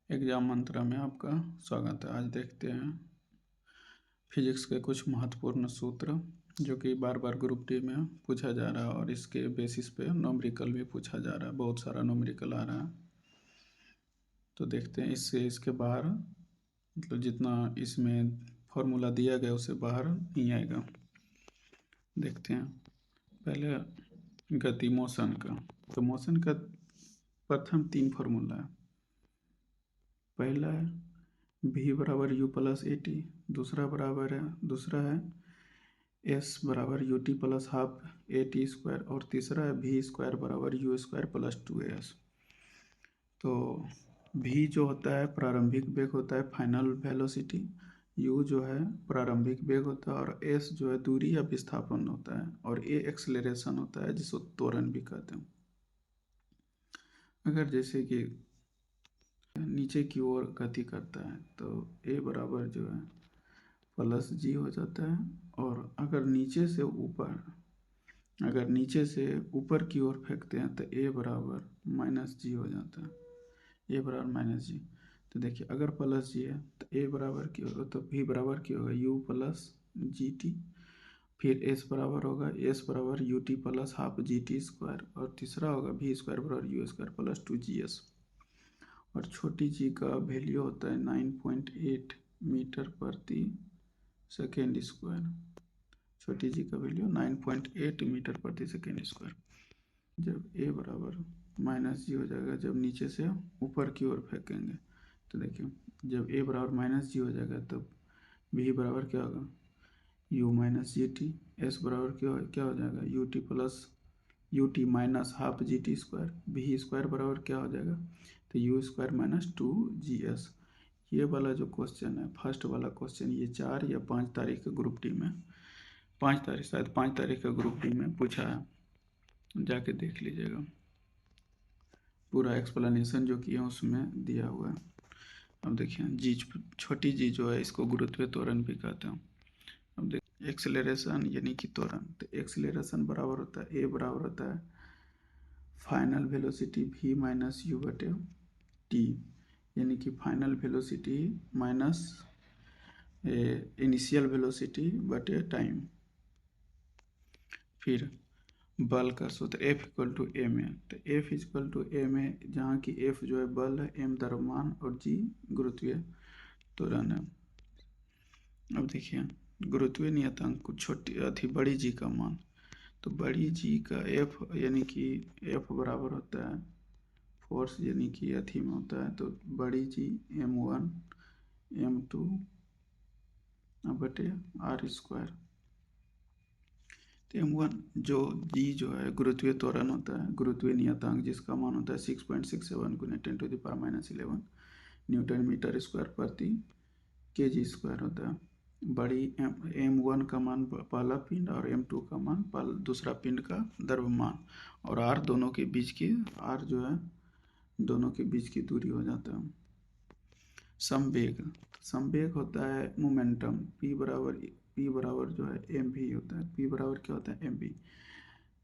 Exam मंत्रा में आपका स्वागत है। आज देखते हैं फिजिक्स के कुछ महत्वपूर्ण सूत्र जो कि बार बार ग्रुप डी में पूछा जा रहा है और इसके बेसिस पे न्यूमेरिकल भी पूछा जा रहा है। बहुत सारा न्यूमेरिकल आ रहा है, तो देखते हैं। इससे इसके बाहर मतलब जितना इसमें फॉर्मूला दिया गया उससे बाहर नहीं आएगा। देखते हैं पहले गति मोशन का। तो मोशन का प्रथम 3 फार्मूला है। पहला है v बराबर u प्लस ए टी, दूसरा है s बराबर U T plus half A T square, और तीसरा है v स्क्वायर बराबर यू स्क्वायर प्लस 2as। तो v जो होता है प्रारंभिक वेग होता है, फाइनल वेलोसिटी। u जो है प्रारंभिक वेग होता है, और s जो है दूरी या विस्थापन होता है, और a एक्सेलरेशन होता है जिसको त्वरण भी कहते हैं। अगर जैसे कि नीचे की ओर गति करता है तो a बराबर जो है प्लस जी हो जाता है, और अगर नीचे से ऊपर की ओर फेंकते हैं तो a बराबर माइनस जी हो जाता है। a बराबर माइनस जी। तो देखिए अगर प्लस जी है तो a बराबर की होगा, तो v बराबर की होगा u प्लस जी टी। फिर s बराबर U T plus half G T square, और तीसरा होगा v स्क्वायर बराबर यू स्क्वायर प्लस 2g's। और छोटी जी का वैल्यू होता है 9.8 मीटर प्रति सेकेंड स्क्वायर। छोटी जी का वैल्यू 9.8 मीटर प्रति सेकेंड स्क्वायर। जब a बराबर माइनस जी हो जाएगा जब नीचे से ऊपर की ओर फेंकेंगे, तो देखिए जब a बराबर माइनस जी हो जाएगा तब v बराबर क्या होगा u minus G T. s बराबर क्या हो जाएगा U T minus half G T square. v square बराबर क्या हो जाएगा, तो यू स्क्वायर माइनस 2g's। ये वाला जो क्वेश्चन है फर्स्ट वाला क्वेश्चन, ये 4 या 5 तारीख के ग्रुप डी में 5 तारीख का ग्रुप डी में पूछा है, जाके देख लीजिएगा। पूरा एक्सप्लेनेशन जो किया उसमें दिया हुआ है। अब देखिए जी, छोटी जी जो है इसको गुरुत्व त्वरण भी कहते हैं। अब देखिए एक्सेलरेशन यानी कि त्वरण, तो एक्सेलरेशन बराबर होता है a बराबर होता है final velocity v minus you बटे टी, यानी कि final velocity minus initial velocity बटे टाइम। फिर बल का सूत्र F इक्वल टू एम है, तो F इक्वल टू एम है, जहाँ की F जो है बल है, m द्रव्यमान और g गुरुत्वीय त्वरण है। अब देखिए गुरुत्वीय नियतांक को बड़ी जी का मान, तो बड़ी जी का F यानी कि F बराबर होता है फोर्स यानी कि अथी में होता है, तो बड़ी जी m1 m2 बटे आर स्क्वायर। तो m1 जो है गुरुत्वीय त्वरण होता है, गुरुत्वीय नियतांक जिसका मान होता है 6.67 गुने 10⁻⁻11 न्यूटन मीटर स्क्वायर प्रति kg स्क्वायर होता है। बड़ी m1 का मान पहला पिंड और m2 का मान दूसरा पिंड का द्रव्यमान, और r दोनों के बीच की दूरी हो जाता है। संवेग होता है मोमेंटम, p बराबर जो है एम भी होता है। p बराबर क्या होता है एम भी,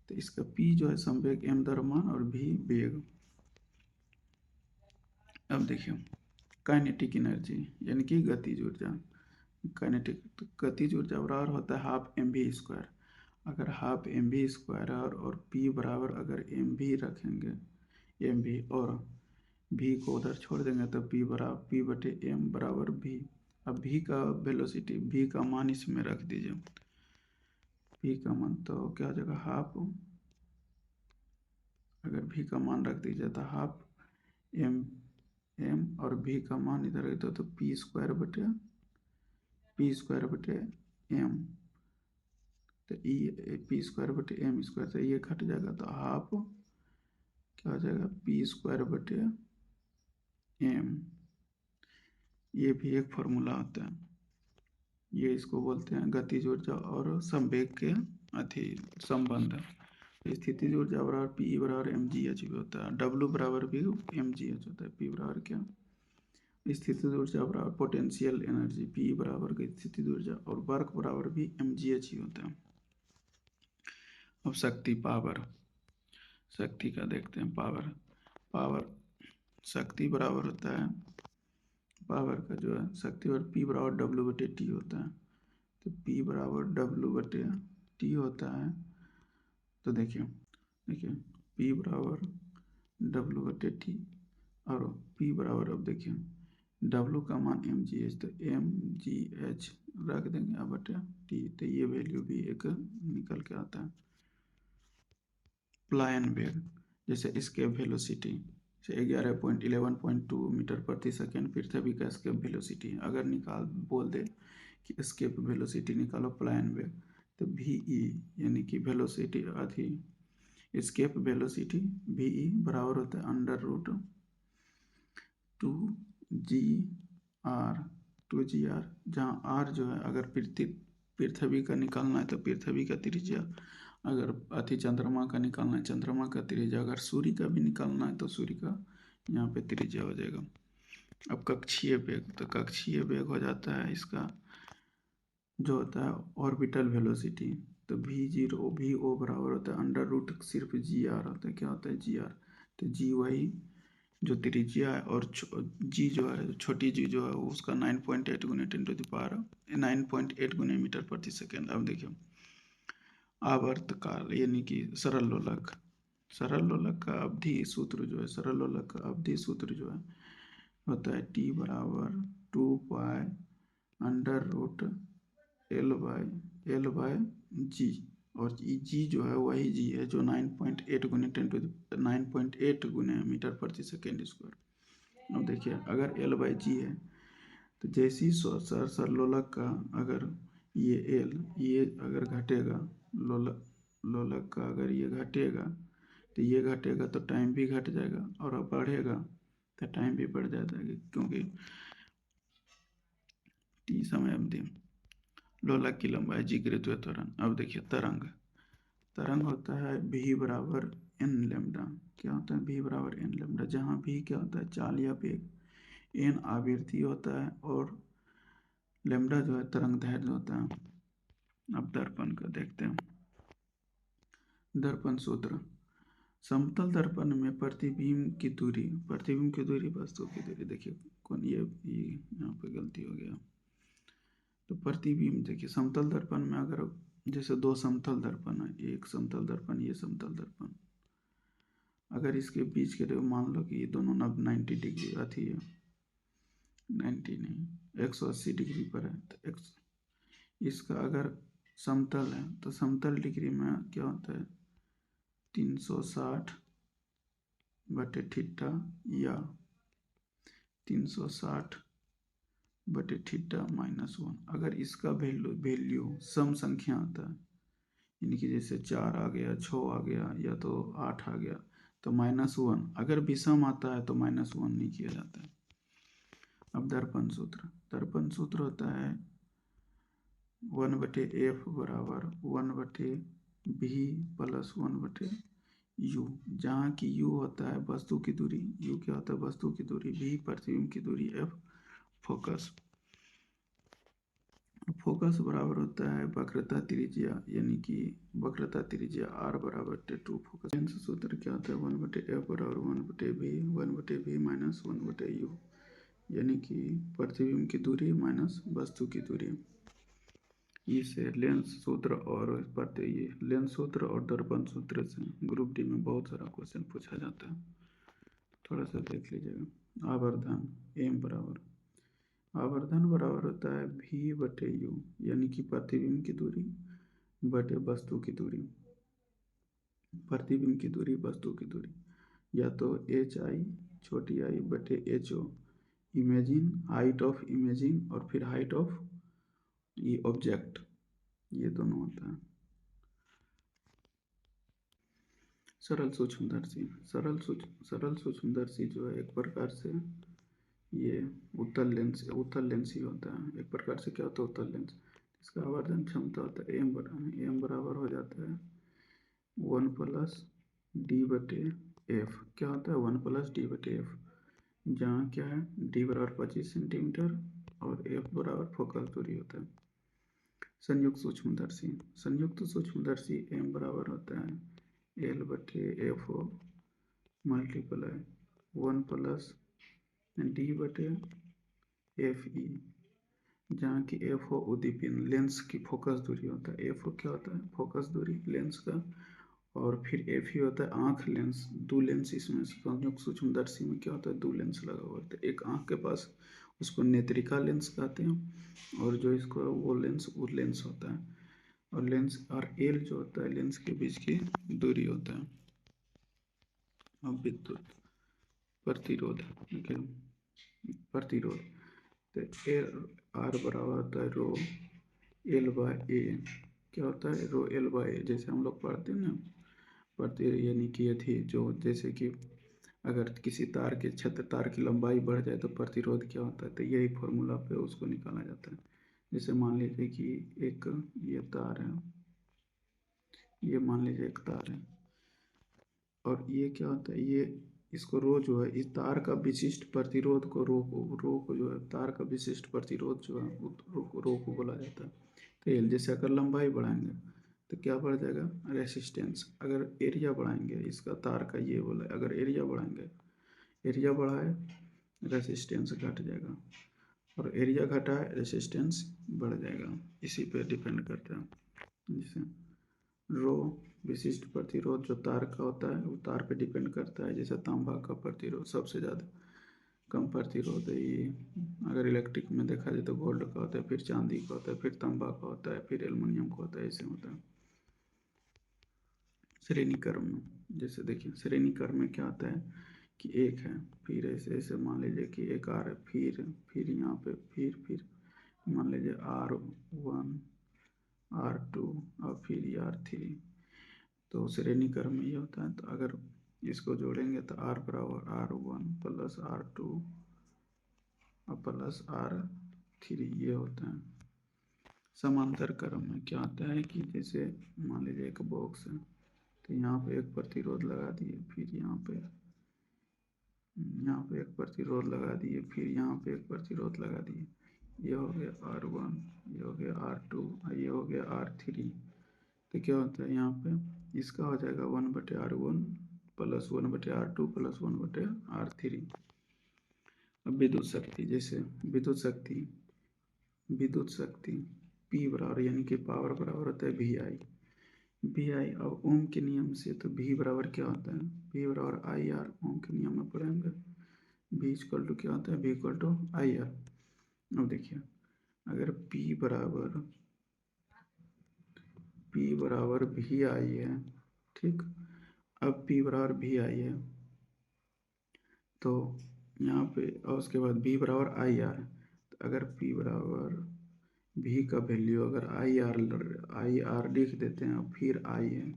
तो इसका p जो है संवेग, m द्रव्यमान और v वेग। अब देखिए काइनेटिक एनर्जी यानी कि गतिज ऊर्जा, गतिज ऊर्जा बराबर होता है हाफ एम भी स्क्वायर। अगर हाफ एम भी स्क्वायर और p बराबर अगर एम भी रखेंगे, एम भी और v को उधर छोड़ देंगे तो p बटे m बराबर v। अब v का वेलोसिटी, v का मान इसमें रख दीजिए, v का मान तो क्या हो जाएगा हाफ, अगर v का मान रख दीजिए तो हाफ m और v का मान इधर रख दो तो p स्क्वायर बटे m, तो p स्क्वायर बटे m स्क्वायर से ये घट जाएगा, तो हाफ क्या हो जाएगा p स्क्वायर बटे m। ये भी एक फॉर्मूला होता है, ये इसको बोलते हैं गतिज ऊर्जा और संवेग के संबंध। स्थितिज ऊर्जा बराबर पी बराबर एम जी एच भी होता है, डब्ल्यू बराबर भी एम जी एच होता है। पी बराबर क्या, स्थितिज ऊर्जा बराबर पोटेंशियल एनर्जी, पी बराबर स्थितिज ऊर्जा, और वर्क बराबर भी एम जी एच ही होता है। अब शक्ति का देखते हैं। पावर शक्ति बराबर होता है पावर का जो है शक्ति और P बराबर W बटे टी होता है। तो P बराबर W बटे टी होता है। तो देखिए P बराबर W बटे टी और P बराबर, अब देखिए W का मान mgh, तो mgh रख देंगे अब बटे टी, तो ये वैल्यू भी एक निकल के आता है। प्लायन वेग जैसे एस्केप वेलोसिटी से 11.2 मीटर प्रति सेकेंड पृथ्वी का एस्केप वेलोसिटी अगर बोल दे कि एस्केप वेलोसिटी निकालो प्लायन वेग, तो वी यानी कि वेलोसिटी अथी एस्केप वेलोसिटी वी बराबर होता है √2 GR, जहाँ R जो है अगर पृथ्वी का निकालना है तो पृथ्वी का त्रिज्या, अगर अति चंद्रमा का निकालना है चंद्रमा का त्रिज्या, अगर सूर्य का भी निकालना है तो सूर्य का यहाँ पे त्रिज्या हो जाएगा। अब कक्षीय वेग, तो कक्षीय वेग हो जाता है इसका जो होता है ऑर्बिटल वेलोसिटी, तो VO बराबर होता है सिर्फ GR होता है। क्या होता है GR, तो G वही जो त्रिज्या है और जी जो है छोटी जी जो है उसका 9.8 गुने 9.8 गुने मीटर प्रति सेकेंड। अब देखिए आवर्तकाल यानी कि सरल लोलक का अवधि सूत्र जो है, सरल लोलक का अवधि सूत्र जो है होता है T बराबर 2 पाई √L/G, और जी जो है वही जी है जो 9.8 गुने मीटर प्रति सेकेंड स्क्वायर। अब देखिए अगर L/G है तो जैसी सरलोलक का अगर ये अगर घटेगा, लोलक का अगर ये घटेगा तो टाइम भी घट जाएगा, और अब बढ़ेगा तो टाइम भी बढ़ जाता है, क्योंकि टी समय अवधि लोलक की लंबाई जी गुरुत्वीय त्वरण। अब देखिए तरंग होता है v बराबर n लैम्डा। क्या होता है v बराबर n लैम्डा, जहाँ v क्या होता है चाल या वेग, n आवृत्ति होता है और लैम्डा जो है तरंग दैर्ध्य होता है। अब दर्पण का देखते हैं। दर्पण सूत्र, समतल दर्पण में प्रतिबिंब की दूरी वस्तु की दूरी, देखिए कौन ये यहाँ पे गलती हो गया। तो प्रतिबिंब देखिए समतल दर्पण में अगर जैसे दो समतल दर्पण है, एक समतल दर्पण ये समतल दर्पण, अगर इसके बीच के मान लो कि ये दोनों 90 डिग्री अथी है, 90 नहीं 180 डिग्री पर है, तो इसका अगर समतल है तो समतल डिग्री में क्या होता है 360 बटे थीटा या 360 बटे थीटा -1। अगर इसका वैल्यू सम संख्या आता है, यानी कि जैसे 4 आ गया, 6 आ गया या तो 8 आ गया, तो -1। अगर विषम आता है तो -1 नहीं किया जाता है। अब दर्पण सूत्र होता है 1/f बराबर 1/v प्लस 1/u, जहाँ की u होता है वस्तु की दूरी, u क्या होता है वस्तु की दूरी, v प्रतिबिंब की दूरी, f फोकस बराबर होता है वक्रता त्रिज्या, यानी कि वक्रता त्रिज्या r बराबर 2 फोकस। लेंस सूत्र क्या होता है 1/f बराबर 1/v माइनस 1/u, यानी कि प्रतिबिंब की दूरी माइनस वस्तु की दूरी। इसे लेंस सूत्र और दर्पण सूत्र से ग्रुप डी में बहुत सारा क्वेश्चन पूछा जाता है, थोड़ा सा देख लीजिएगा। आवर्धन बराबर होता है v/u, यानी कि प्रतिबिंब की दूरी बटे वस्तु की दूरी, प्रतिबिंब की दूरी वस्तु की दूरी, या तो hi छोटी आई बटे ho, imagine height of imagine और फिर हाइट ऑफ ये ऑब्जेक्ट, ये दोनों होता है। सरल सूक्ष्मदर्शी जो है एक प्रकार से ये उत्तल लेंस ही होता है, एक प्रकार से क्या होता है उत्तल लेंस। इसका आवर्धन क्षमता होता है एम बराबर हो जाता है 1+d/f। क्या होता है 1+d/f, जहाँ क्या है d बराबर 25 सेंटीमीटर और f बराबर फोकस दूरी होता है। संयुक्त सूक्ष्मदर्शी m बराबर होता है L/f multiply 1+d/f F E, जहाँ की एफ हो उद्दीपन लेंस की फोकस दूरी होता है, एफ हो क्या होता है फोकस दूरी लेंस का, और फिर एफ ही होता है आँख लेंस, दो लेंस इसमें संयुक्त सूक्ष्मदर्शी में क्या होता है दो लेंस लगा हुआ होता है, एक आँख के पास उसको नेत्रिका लेंस कहते हैं, और जो इसको वो लेंस होता है, और लेंस और एल जो होता है लेंस के बीच की दूरी होता है। अब विद्युत प्रतिरोध, ठीक है, प्रतिरोध, तो ए आर बराबर होता है रो एल बाय ए, क्या होता है रो एल बाय ए, जैसे हम लोग पढ़ते हैं ना प्रति, यानी कि ये थी जो जैसे कि अगर किसी तार के क्षेत्र तार की लंबाई बढ़ जाए तो प्रतिरोध क्या होता है, तो यही फॉर्मूला पे उसको निकाला जाता है। जैसे मान लीजिए कि एक ये तार है, ये मान लीजिए एक तार है, और ये क्या होता है ये इसको रो जो है इस तार का विशिष्ट प्रतिरोध को रो को जो है तार का विशिष्ट प्रतिरोध जो है रो को बोला जाता है। तो ये जैसे अगर लंबाई बढ़ाएंगे तो क्या बढ़ जाएगा रेसिस्टेंस, अगर एरिया बढ़ाएंगे इसका तार का ये बोला अगर एरिया बढ़ाएंगे, एरिया बढ़ा है रेसिस्टेंस घट जाएगा, और एरिया घटा है रेसिस्टेंस बढ़ जाएगा, इसी पे डिपेंड करता है। जैसे रो विशिष्ट प्रतिरोध जो तार का होता है वो तार पे डिपेंड करता है, जैसे तांबा का प्रतिरोध सबसे ज़्यादा कम प्रतिरोध है ये, अगर इलेक्ट्रिक में देखा जाए तो गोल्ड का होता है, फिर चांदी का होता है, फिर तांबा का होता है, फिर एल्युमिनियम का होता है, ऐसे होता है। श्रेणी क्रम में जैसे देखिए श्रेणी क्रम में क्या होता है कि एक है, फिर ऐसे ऐसे मान लीजिए कि एक आर है, फिर यहाँ पे फिर मान लीजिए R1 R2 और फिर ये R3, तो श्रेणी क्रम में ये होता है। तो अगर इसको जोड़ेंगे तो R बराबर R1 प्लस R2 और प्लस R3 ये होता है। समांतर क्रम में क्या होता है कि जैसे मान लीजिए एक बॉक्स है, तो यहाँ पे एक प्रतिरोध लगा दिए, फिर यहाँ पे एक प्रतिरोध लगा दिए, फिर यहाँ पे एक प्रतिरोध लगा दिए, ये हो गया R1, ये हो गया R2 और ये हो गया R3। तो क्या होता है यहाँ पे इसका हो जाएगा 1/R1 plus 1/R2 plus 1/R3। अब विद्युत शक्ति, जैसे विद्युत शक्ति P बराबर यानी कि पावर बराबर होता है VI। अब ओम के नियम से तो V बराबर क्या होता है, V बराबर IR, ओम के नियम में पढ़ेंगे V इक्वल टू क्या होता है, V इक्वल टू IR। अब देखिए अगर P बराबर VI है, ठीक, अब P बराबर VI है तो यहाँ पे, और उसके बाद V बराबर IR, तो अगर P बराबर V का वैल्यू अगर IR लिख देते हैं और फिर I है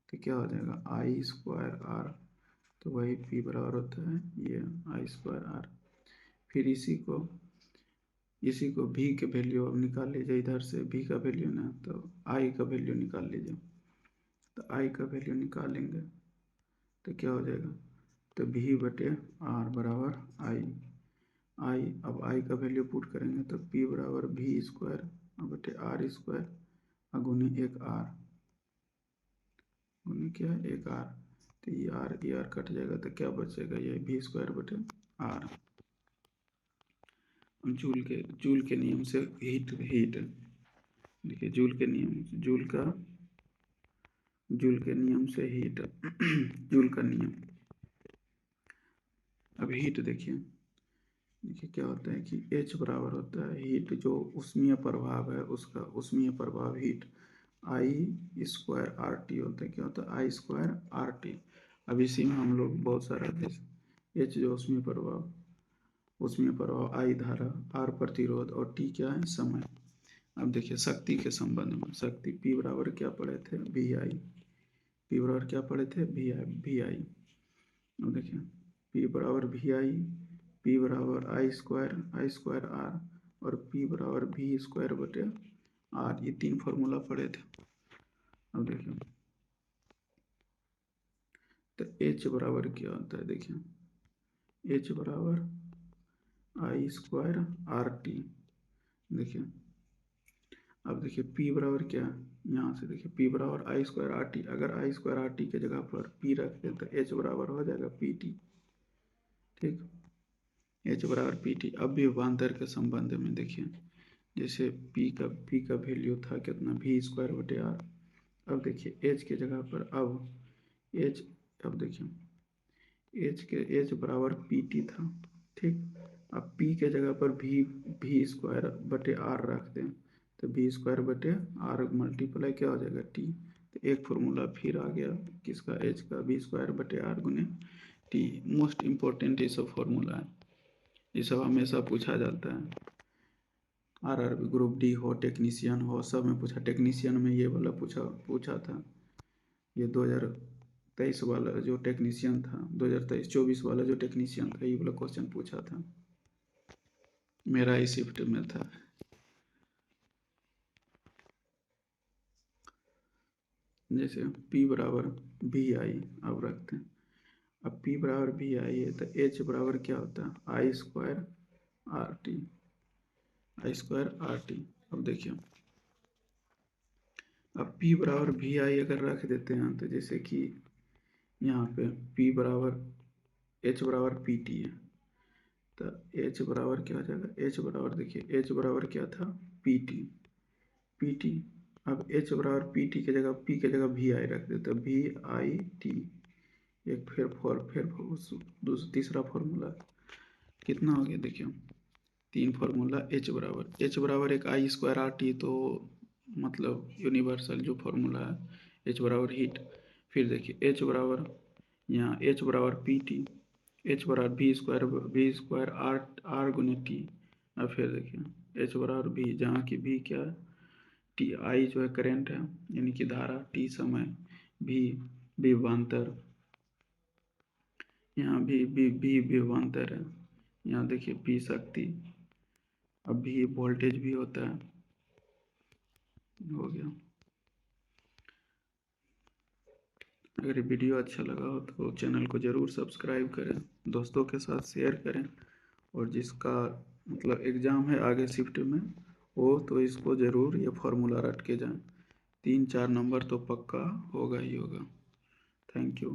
तो क्या हो जाएगा I²R, तो वही P बराबर होता है ये I²R। फिर इसी को V के वैल्यू अब निकाल लीजिए, इधर से V का वैल्यू ना तो I का वैल्यू निकाल लीजिए, तो I का वैल्यू निकालेंगे तो क्या हो जाएगा, तो V/R बराबर I। अब I का वैल्यू पुट करेंगे तो P बराबर V²/R² और गुनी एक R, गुनी क्या है एक R, तो ये R कट जाएगा तो क्या बचेगा ये V²/R। जूल के नियम से हीट देखिए जूल के नियम से हीट जूल का नियम। अब हीट देखिए क्या होता है कि H बराबर होता है हीट जो उष्मीय प्रभाव है उसका उष्मीय प्रभाव हीट I²RT होता है, क्या होता है I²RT। अब इसी में हम लोग बहुत सारा जैसे H जो उष्मीय प्रभाव I धारा, R प्रतिरोध और T क्या है समय। अब देखिए शक्ति के संबंध में शक्ति P बराबर क्या पढ़े थे VI, P बराबर क्या पढ़े थे VI। अब देखिए P बराबर VI, P बराबर I²R और P बराबर V²/R, ये तीन फॉर्मूला पढ़े थे। अब देखिए तो H बराबर क्या होता है, देखिए H बराबर I²RT। देखिए अब देखिए P बराबर क्या, यहाँ से देखिए P बराबर I²RT, अगर I²RT के जगह पर P रख दें तो H बराबर हो जाएगा PT, ठीक। एच बराबर पी टी। अब भी विभवांतर के संबंध में देखिए, जैसे पी का वैल्यू था कितना, वी स्क्वायर बटे आर। अब देखिए एच के जगह पर अब एच, अब देखिए एच बराबर पी टी था, ठीक। अब पी के जगह पर वी स्क्वायर बटे आर रख दें, तो वी स्क्वायर बटे आर मल्टीप्लाई क्या हो जाएगा, टी। तो एक फॉर्मूला फिर आ गया किसका, एच का, वी स्क्वायर बटे आर गुने टी। मोस्ट इम्पोर्टेंट ये सब फॉर्मूला है, ये सब हमेशा पूछा जाता है। आरआरबी ग्रुप डी हो, टेक्नीशियन हो, सब में पूछा। टेक्नीशियन में ये वाला पूछा था, ये 2023 वाला जो टेक्नीशियन था, 2023-24 वाला जो टेक्नीशियन था, ये वाला क्वेश्चन पूछा था, मेरा ही शिफ्ट में था। जैसे P बराबर वी आई अब रखते हैं। अब P बराबर वी आई है तो H बराबर क्या होता है, आई स्क्वायर आर टी, आई स्क्वायर आर टी। अब देखिए, अब P बराबर वी आई अगर रख देते हैं तो जैसे कि यहाँ पे P बराबर H बराबर पी टी है, तो H बराबर क्या हो जाएगा, H बराबर देखिए H बराबर क्या था, पी टी, पी टी। अब H बराबर पी टी के जगह P के जगह वी आई रख देते, वी आई टी। एक फिर तीसरा फॉर्मूला कितना हो गया, देखिए 3 फार्मूला। एच बराबर एक आई स्क्वायर आर टी, तो मतलब यूनिवर्सल जो फार्मूला है, एच बराबर हीट। फिर देखिए एच बराबर यहाँ एच बराबर पी टी, एच बराबर वी स्क्वायर आर आर गुने टी। अब फिर देखिए एच बराबर वी, जहाँ की वी क्या है, टी, आई जो है करंट है यानी कि धारा, टी समय, वी विभवांतर, यहाँ भी विभवांतर है, यहाँ देखिए पी शक्ति, अब भी वोल्टेज भी होता है। हो गया। अगर ये वीडियो अच्छा लगा हो तो चैनल को ज़रूर सब्सक्राइब करें, दोस्तों के साथ शेयर करें, और जिसका मतलब एग्ज़ाम है आगे शिफ्ट में वो तो इसको ज़रूर ये फार्मूला रट के जाएं, 3-4 नंबर तो पक्का होगा ही होगा। Thank you.